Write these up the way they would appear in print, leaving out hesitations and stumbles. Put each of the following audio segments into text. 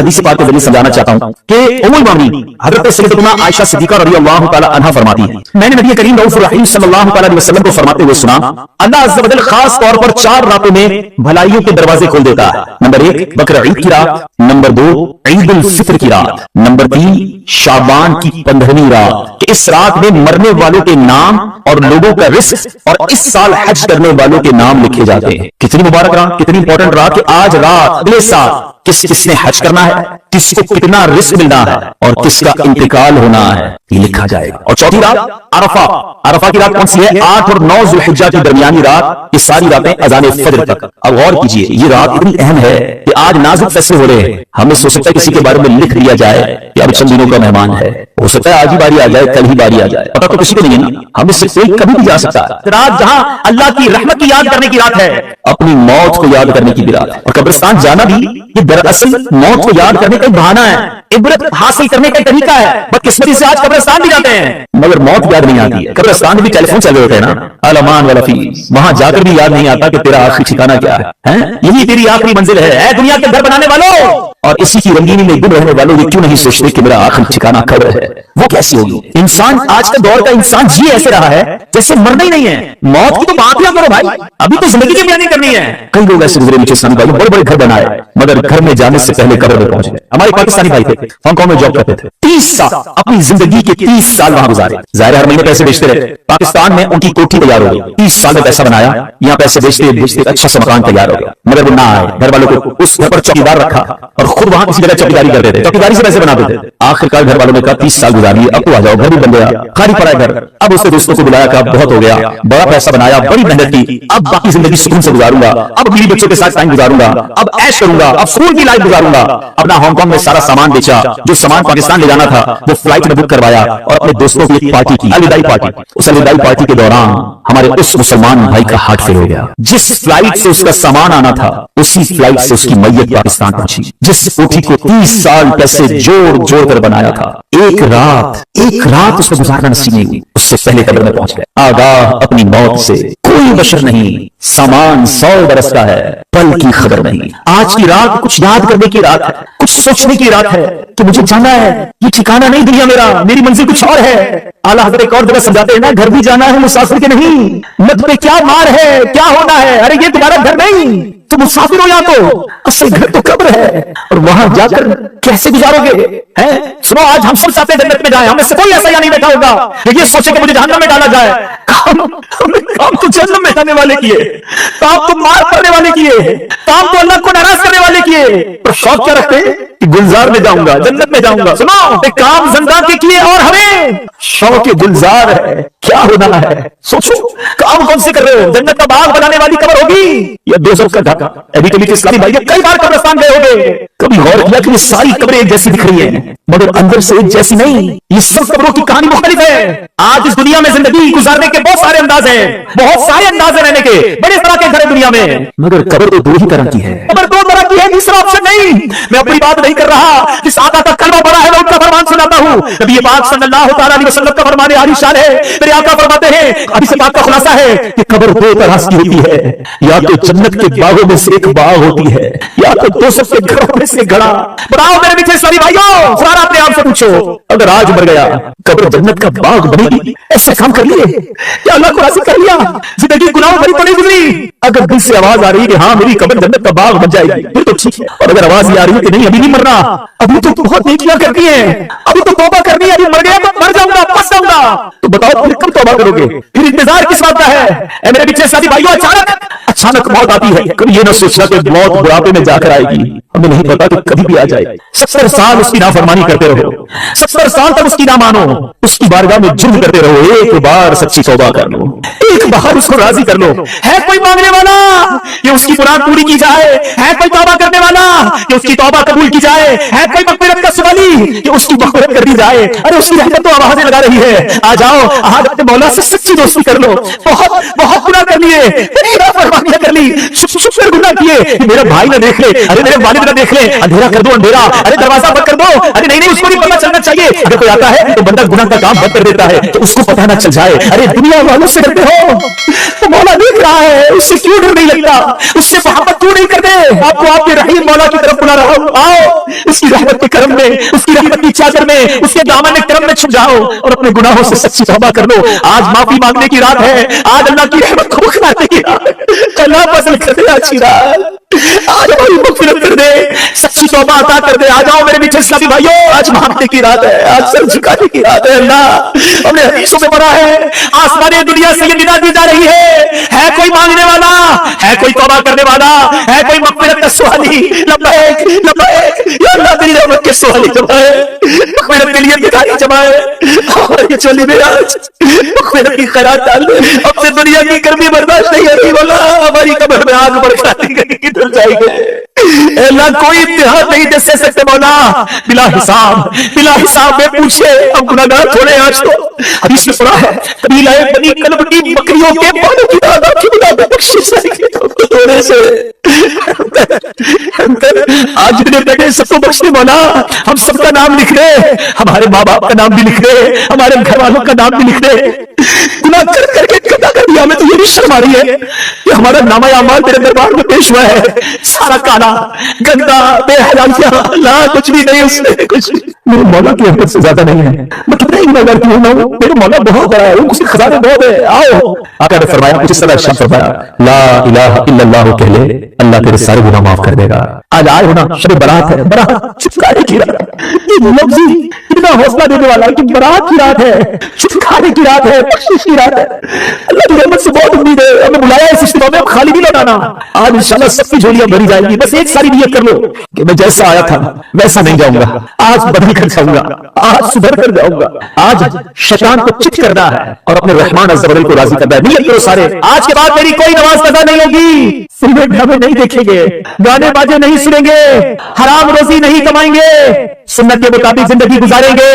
हदीस पाक के जरिए समझाना चाहता हूं कि उम्मुल मोमिनीन हजरत सैयदतुना आयशा सिद्दीका रज़ियल्लाहु तआला अन्हा फरमाती है, मैंने नबी करीम रऊफ़ुर रहीम सल्लल्लाहु अलैहि वसल्लम को फरमाते हुए सुना, अल्लाह अज़्ज़ व जल खास तौर पर 4 रातों में भलाइयों के दरवाजे खोल देता है। नंबर 1 बकरा ईद की रात, नंबर 2 ईद उल फित्र की रात, नंबर 3 शाबान की 15वीं रात। कि इस रात में मरने वालों के नाम और लोगों का रिस्क और इस साल हज करने वालों के नाम लिखे जाते हैं। कितनी मुबारक रात, कितनी इंपॉर्टेंट रात कि आज रात अगले साल किसने हज करना है, किसको कितना रिस्क मिलना है और किसका इंतकाल होना है, ये लिखा जाएगा। और चौथी रात अरफा। अरफा की रात कौन सी है? 8 और 9 ज़ुल्हिज्जा की दरमियानी रात। ये सारी रातें अज़ान फज्र तक। अब गौर कीजिए, ये रात इतनी अहम है कि आज नाजुक फैसले हो रहे हैं। हमें हो सकता है किसी के बारे में लिख दिया जाए कि अब चंद दिनों का मेहमान है, हो सकता है आज ही बारी आ जाए, कल ही बारी आ जाए, पता तो किसी को नहीं है ना। हमें से कोई कभी भी जा सकता है। रात जहां अल्लाह की रहमत की याद करने की रात है, अपनी मौत को याद करने की भी रात है। और कब्रिस्तान जाना भी ये दरअसल मौत को याद करने का एक बहाना है, इबरत हासिल करने का तरीका है। बदकिस्मती से आज कब्रिस्तान भी जाते हैं मगर मौत याद नहीं आती है। कब्रिस्तान में भी टेलीफोन चल रहे होते हैं ना, अलमान वाला फीस, वहां जाकर भी याद नहीं आता कि तेरा आखिरी ठिकाना क्या है? यही तेरी आखिरी मंजिल है दुनिया के घर बनाने वालों। और इसी की रंगीनी में गुम रहने वालों ये क्यों नहीं सोचते कि मेरा आखिरी ठिकाना कब्र है? वो कैसी होगी? इंसान आज का दौर का इंसान जी ऐसे रहा है जैसे मरना ही नहीं है। मौत की तो बात ही करो भाई, अभी तो जिंदगी की प्लानिंग करनी है। कई लोग ऐसे गुजरे नीचे भाई, बड़े बड़े घर बनाए मगर घर में जाने से पहले कब्र में पहुंच गए। हमारे पाकिस्तानी भाई थे, हांगकांग में जॉब करते थे, 30 साल अपनी जिंदगी के 30 साल वहां गुजारे। जाहिर हर महीने पैसे बेचते रहे। पाकिस्तान में उनकी कोठी तैयार हो गई, 30 साल में पैसा बनाया, यहाँ पैसे बेचते बेचते अच्छा सा मकान तैयार हो गया। मगर वो ना आए, घर वालों को उस घर पर चौकीदार रखा और खुद वहां किसी जगह चौकीदारी करते थे, चौकीदारी से पैसे बनाते थे। आखिरकार घर वालों ने कहा 30 साल गुजार लिए, अब तो आ जाओ, घर भी बन गया, खाली पड़ा है घर। अब उसने दोस्तों को बुलाया, कहा बहुत हो गया, बड़ा पैसा बनाया, बड़ी मेहनत की, अब बाकी जिंदगी सुकून से गुजारूंगा, अब बीवी बच्चों के साथ टाइम गुजारूंगा, अब ऐश करूंगा, अब स्कूल की लाइफ गुजारूंगा। अपना हांगकांग में सारा सामान बेचा, जो सामान पाकिस्तान ले जाना था वो फ्लाइट में बुक करवाया और अपने दोस्तों की एक पार्टी की, अलविदाई पार्टी। उस अलविदाई पार्टी के दौरान हमारे उस मुसलमान भाई का हार्ट फेल हो गया। जिस फ्लाइट से उसका सामान आना था उसी फ्लाइट से उसकी मैयत पाकिस्तान पहुंची। जिस कोठी को 30 साल पैसे जोड़ जोड़ कर बनाया था, एक रात उसको गुजारना नसीब नहीं हुई, उससे पहले कब्र में पहुंच गए। आगाह अपनी मौत से कोई बशर नहीं, सामान 100 बरस का है, पल की खबर नहीं। आज की रात कुछ याद करने की रात है, कुछ सोचने की रात है कि मुझे जाना है, ये ठिकाना नहीं दुनिया मेरा, मेरी मंजिल कुछ और है। आला हज़रत एक और जगह समझाते हैं ना, घर भी जाना है मुसाफिर के नहीं, मत पे क्या मार है, क्या होना है, अरे ये तुम्हारा घर नहीं, तुम मुसाफिर हो, यहाँ तो असल घर तो कब्र है और वहां जाकर कैसे गुजारोगे? सुनो, आज हम सब चाहते हैं जन्नत में जाए, हमें से कोई ऐसा यहाँ नहीं बैठा होगा ये सोचे कि मुझे जहन्नम में डाला जाए। काम तो जन्नत में जाने वाले किए, काम तो मार करने वाले किए, काम तो अल्लाह को नाराज करने वाले किए, पर शौक क्या रखते कि गुलजार में जाऊंगा, जन्नत में जाऊंगा। सुनो, काम जिंदा के किए और हमें शौक गुलजार है, क्या होना है? सोचो, काम कौन से कर रहे हो? जन्नत का बाग बनाने वाली कब्र होगी या दोज़ख का ढाका? अभी कभी इस्लामी भाई कई बार कब्रिस्तान गए होंगे, कभी गौर किया कि ये सारी कब्रें एक जैसी दिख रही हैं मगर अंदर से एक जैसी नहीं। ये सब कब्रों की कहानी मुख्तलिफ है। आज इस दुनिया में जिंदगी गुजारने के बहुत सारे अंदाज हैं, बहुत सारे अंदाज हैं रहने के, बड़े तरह के घर है दुनिया में, मगर कब्र तो 2 ही तरह की है। कब्र 2 तरह की है, तीसरा ऑप्शन नहीं। मैं अपनी बात नहीं कर रहा, जिस आका का कलमा बड़ा है मैं उनका फरमान सुनाता हूँ। नबी पाक सल्लल्लाहु अलैहि वसल्लम का फरमान आलिशान है। मेरे आका फरमाते हैं, हदीस पाक का खुलासा है कि कब्र 2 तरह की होती है, या तो जन्नत के बागों में से एक बाग होती है या तो दोज़ख के घरों में से घड़ा। बताओ मेरे पीछे सारी भाइयों, खुदा अपने आप से पूछो, अगर आज मर गया कब्र जन्नत का बाग बनेगी? ऐसा काम कर लिए क्या अल्लाह को राज़ी कर लिया? जिंदगी गुनाह भरी तो नहीं गुजरी? अगर दिल से आवाज आ रही है कि हाँ मेरी कब्र जन्नत का बाग बन जाएगी फिर तो ठीक है, और अगर आवाज आ रही है कि नहीं अभी नहीं मरना, अभी तो बहुत नेकियां करनी है, अभी तो तौबा करनी है, अभी मर गया तो मर जाऊंगा, फंस जाऊंगा, तो बताओ फिर कब तौबा करोगे? फिर इंतजार किस बात का है? मेरे पीछे साथी भाइयों, अचानक मौत आती है, कभी ये ना सोचना कि मौत बुढ़ापे में जाकर आएगी, हमें नहीं पता कि कभी भी आ जाए। 70 साल उसकी नाफरमानी करते रहो, 70 साल तक उसकी ना मानो, उसकी बारगाह में जुर्म करते रहो, एक बार सच्ची तौबा कर लो, एक बार उसको राजी कर लो। है कोई मांगने वाला कि उसकी मुराद पूरी की जाए? है कोई तौबा करने वाला कि उसकी तौबा कबूल की जाए? है कोई मग़फ़िरत का सवाली कि उसकी मग़फ़िरत कर दी जाए? अरे उसकी रहमत तो आवाज़ें लगा रही है, आ जाओ आज अपने मौला से सच्ची दोस्ती कर लो। बहुत बहुत गुनाह कर लिए, नाफरमानियां कर ली, छुप छुप कर गुनाह किए, मेरा भाई ना देख ले, अरे मेरे वालिद ना देख ले, अंधेरा कर दो अंधेरा, अरे दरवाजा बंद कर दो, अरे नहीं नहीं उसको नहीं पता चलना चाहिए। अगर कोई आता है तो बंदा गुनाह का काम बंद कर देता है तो उसको पता ना चल जाए। अरे दुनिया वालों से डरते हो तो मौला देख रहा है, उससे क्यों डर नहीं लगता, उससे मोहब्बत क्यों नहीं करते? आपको आपके रहीम मौला की तरफ बुला रहा हूं, आओ उसकी रहमत के करम में, उसकी रहमत की चादर में, उसके दामन करम में छुप जाओ और अपने गुनाहों से सच्ची तौबा कर लो। आज माफी मांगने की रात है, आज अल्लाह की रहमत को खिलाने की रात, अल्लाह पसंद कर दे अच्छी रात, आज हमारी मग़फ़िरत कर दे, सच्ची तौबा अता कर दे। आ जाओ मेरे मीठे इस्लामी भाइयों, आज मांगने की रात है, आज सर झुकाने की रात है। अल्लाह हमने हदीसों में पढ़ा है, आसमानी दुनिया से ये निदा दी जा रही है कोई मांगने वाला, है कोई तौबा करने वाला, है कोई मग़फ़िरत का सवाली? लब्बैक लब्बैक या अल्लाह तेरी रहमत के सवाली जमाए, मग़फ़िरत के लिए भिखारी जमाए, और ये चोली में आज मग़फ़िरत की खैरात डाल, अब से दुनिया की गर्मी बर्दाश्त नहीं होती, बोला हमारी कब्र में आग बरसाती किधर जाएंगे? अल्लाह कोई इम्तिहान नहीं दे सकते मौला, बिला हिसाब में पूछे, हम गुनाहगार थोड़े आज तो। हदीस में पढ़ा है कबीलाए बनी कल्ब की बकरियों के बालों की दादा की बिना बख्शिश थोड़े से आज जितने बैठे सबको बख्श दे मौला, हम सबका नाम लिख रहे, हमारे माँ बाप का नाम भी लिख रहे, हमारे घर वालों का नाम भी लिख रहे, गुनाह कर करके कदा कर दिया। हमें तो ये भी शर्म आ रही है कि हमारा नामा अमाल तेरे दरबार में पेश हुआ है, सारा काला गंदा बेहयाइयां, अल्लाह कुछ भी नहीं उसमें, कुछ मेरे मौला की रहमत से ज्यादा नहीं है। मैं कितना ही गुनाहगार क्यों ना हूं, मेरे मौला बहुत बड़ा है, उसके खजाने बहुत है। आओ आका ने फरमाया, कुछ इस तरह इरशाद फरमाया, ला इलाहा इल्लल्लाह कह ले, अल्लाह तेरे सारे गुनाह माफ कर देगा। आज आए हो ना, शब बारात है, बारात छुटकारे की रात, ये लफ्ज़ ही इतना हौसला देने वाला है कि बारात की रात है, छुटकारे की रात है, बख्शिश की रात है। अल्लाह की रहमत से बहुत उम्मीद है, हमें बुलाया इस इज्तिमा में, खाली नहीं लौटाना। आज इंशाल्लाह सबकी झोलियां भरी जाएंगी, बस एक सारी नियत कर लो कि मैं जैसा आया था वैसा नहीं जाऊंगा, आज बदल कर जाऊंगा, आज सुधर कर जाऊंगा, आज शैतान को चित करना है और अपने रहमान अज़्ज़ व जल को राजी करना है। नियत करो सारे, आज के बाद मेरी कोई नमाज कज़ा नहीं होगी, सिगरेट ड्रामे नहीं देखेंगे, गाने बाजे नहीं सुनेंगे, हराम रोजी नहीं कमाएंगे, सुन्नत के मुताबिक जिंदगी गुजारेंगे,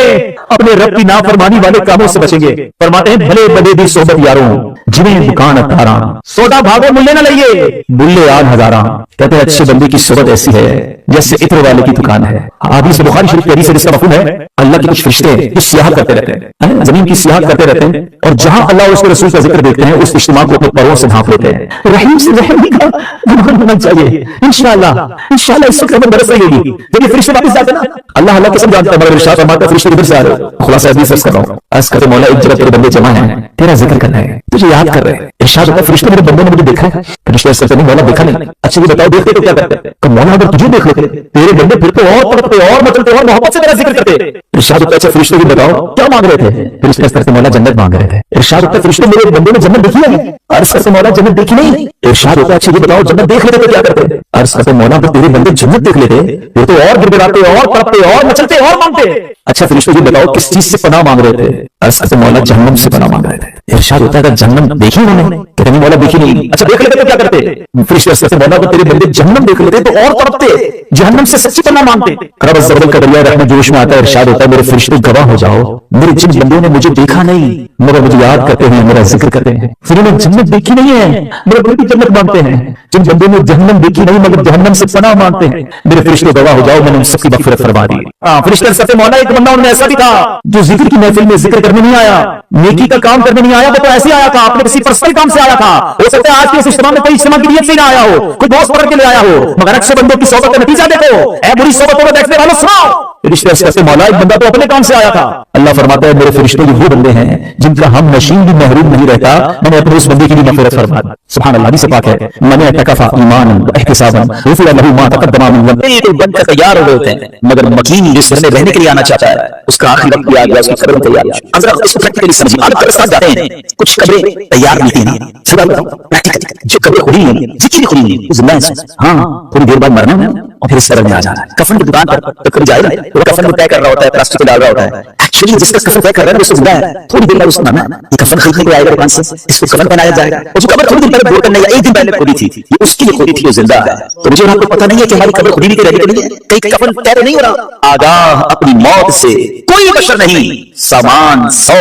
अपने रब की नाफरमानी वाले कामों से बचेंगे। फरमाते हैं भले बदे दी सोबत यारों, जिन्हें दुकान अतारा, सोदा भागो मुल्ले न लइए, बुल्ले आन हजारा। कहते हैं अच्छे बंदे की सोबत ऐसी है जैसे इत्र वाले की दुकान है। हदीस बुखारी शरीफ की हदीस है, जिसका मफ़हूम है अल्लाह के कुछ फरिश्ते जो सियाहत करते रहते हैं, जमीन की सियाहत करते रहते हैं, और जहां अल्लाह और उसके रसूल का जिक्र देखते हैं उस इज्तिमा को अपने परों से ढांप लेते हैं। रहीम से रहमी का गुमान होना चाहिए। इंशाअल्लाह इस वक्त हमें बरस रही होगी, जब ये फरिश्ते वापस जाते ना, अल्लाह अल्लाह कसम जानता है, मगर इरशाद फरमाता है फरिश्ते इधर से आ रहे हो, खुलासा हदीस अर्ज़ कर रहा हूं, अर्ज़ करते मौला एक जगह तेरे बंदे जमा हैं, तेरा जिक्र करना है, तुझे याद कर रहे हैं। इरशाद होता है फरिश्ते मेरे बंदे ने मुझे देखा है, फरिश्ते अर्ज़ करते नहीं मौला देखा नहीं। अच्छा ये बताओ देखते तो क्या करते? तो मौला अगर तुझे देख लेते तेरे बंदे फिर तो और तड़पते और मचलते और मोहब्बत से मेरा जिक्र करते। इरशाद होता है अच्छा फरिश्ते भी बताओ क्या मांग रहे थे? फरिश्ते अर्ज़ करते मौला जन्नत मांग रहे थे। इरशाद होता है फरिश्ते मेरे बंदे ने जन्नत देखी है? अर्ज़ करते मौला जन्नत देखी नहीं। इरशाद होता है अच्छा ये बताओ जन्नत देख लेते तो क्या करते? अर्ज़ करते मौला अगर तेरे बंदे जन्नत देख लेते फिर तो और गिड़गिड़ाते और तड़पते और मचलते और मांगते। अच्छा फरिश्ते ये बताओ किस चीज से पनाह मांग रहे थे? अर्ज़ करते मौला जहन्नम से पनाह मांग रहे थे। इरशाद होता है जहन्नम देखी उन्होंने? कहते नहीं मौला देखी नहीं। अच्छा देख लेते तो क्या करते? फरिश्ते अर्ज़ करते मौला अगर तेरे बंदे जहन्नम देख लेते तो और तड़पते, जहन्नम से सच्ची पनाह मांगते। रब अज़्ज़ व जल का दरिया रहमत जोश में आता है। इरशाद होता है मेरे फरिश्ते गवाह हो जाओ, मेरे जिन बंदों ने मुझे देखा नहीं मगर मुझे याद करते हैं, मेरा जिक्र करते हैं, फिर उन्हें जन्नत देखी नहीं है मेरे बंदे जन्नत मांगते हैं, जिन बंदों ने जहन्नम देखी नहीं मगर जहन्नम से पनाह मांगते हैं, मेरे फरिश्ते गवाह हो जाओ मैंने उन सबकी मग़फ़िरत फरमा दी। फरिश्ते कहते मौला एक बंदा उनमें ऐसा भी था जो जिक्र की महफिल में जिक्र करने नहीं आया, नेकी का काम करने नहीं आया, वो तो ऐसे आया था अपने किसी पर्सनल काम से आया था। हो सकता है आज के इस इज्तिमा में कोई इज्तिमा की नियत से ना आया हो, कोई दोस्त पकड़ के ले आया हो, मगर अच्छे बंदों की सोबत का नतीजा देखो। ऐ बुरी सोबतों में देखने वालों सुनो। फरिश्ते मौला एक बंदा तो अपने काम से आया था। अल्लाह फरमाता है मेरे फरिश्ते वो बंदे हैं जिनका हम नशीन भी महरूम नहीं रहता, मैंने अपने उस बंदे की भी मग़फ़िरत फरमा दी। सुभान अल्लाह, से पाक है मैंने तकफा ईमानन व इहतिसाबन गुफ़िर लहू मा तक़द्दम मिन ज़ंबिही। तो बनकर तैयार हो गए थे मगर मकीन जिस घर में रहने के लिए आना चाहता है उसका आखिरी वक्त भी आ गया, उसकी कब्र तैयार है। अब जरा इसको प्रैक्टिकली समझिए। आप कब्र साथ जाते हैं, कुछ कब्रें तैयार नहीं थी ना, सुबह बताओ प्रैक्टिकली जो कब्र खुली है जितनी खुली है जिंदा है, हाँ थोड़ी देर बाद मरना है और फिर इस कब्र में आ जाना है। कफन की दुकान पर तो कभी जाएगा तो कफन तय कर रहा होता है, प्लास्टिक डाल रहा होता है, एक्चुअली जिसका कफन तय कर रहा है वो जिंदा है, थोड़ी देर बाद उसको मरना है। ये कफन खरीदने को आएगा दुकान से, इसको कफन पहनाया जाएगा, और जो कब्र थोड़ी दिन पहले बोर करने या एक दिन पहले खोदी थी ये उसकी लिए खोदी थी, वो जिंदा है। तो मुझे आपको पता नहीं है कि हमारी कब्र खुदी नहीं रही नहीं है, कहीं कफन तय नहीं हो रहा। आगाह अपनी मौत से कोई बशर नहीं, सामान 100